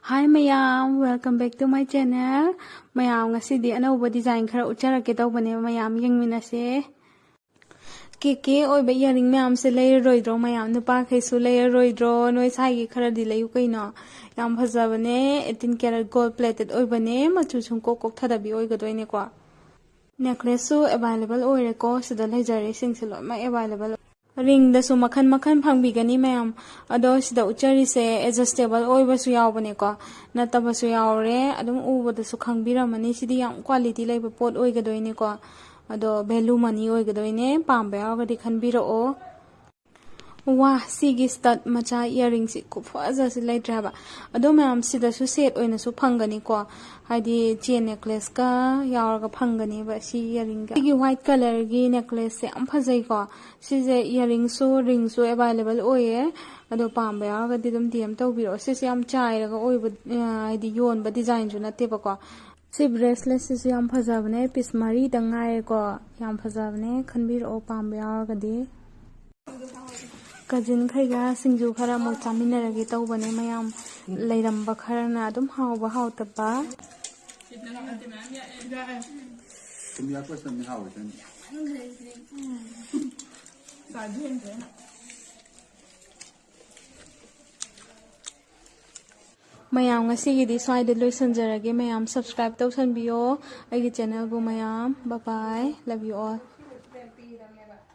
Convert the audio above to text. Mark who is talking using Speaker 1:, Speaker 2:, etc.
Speaker 1: Hi Mayam, welcome back to my channel. Mayam ngasidi Anouba design khara ucharake tawbane Mayam yengminase. Ke oiba earring mayam se Leire roidro Mayam nupa khaisu Leire roidro noi sai khara di layu kaino. Yam phajabane 18 karat gold plated oibane machu chung kok thadabi oigadoine ko. Necklace su available oire ko sida leijare singse loi ma available. Ring da su makhan phangbigani mayam ado sida uchari se adjustable oiba su yawbane ko nataba su yawre adum uba da su khangbiramani sidi yam quality leiba pot oigadoine ko ado value money oigadoine pamba yawgadi khanbirao Wah, sigi stud macha earrings kufaza si leitraba ado mayam sida su set oina su phangani ko haidi chain necklace ka yawraga phangani ba si earring ga sigi white color gi necklace se am phajai ko si je earring su ring su available oye ado pamba yawraga didum dm tawbiro si am chairaga oiba haidi yon ba design ju natte ba ko si bracelet si am phajabane piece mari dangai ko yam phajabane khanbiro pamba yawraga di Cousin khaiga singju khara mo chaminarage tawbane mayam leiramba kharana adum hawba hawtaba Mayam ngasigidi swaida loisanjarage mayam subscribe tawsanbiyo aigi channel bu mayam bye bye love you all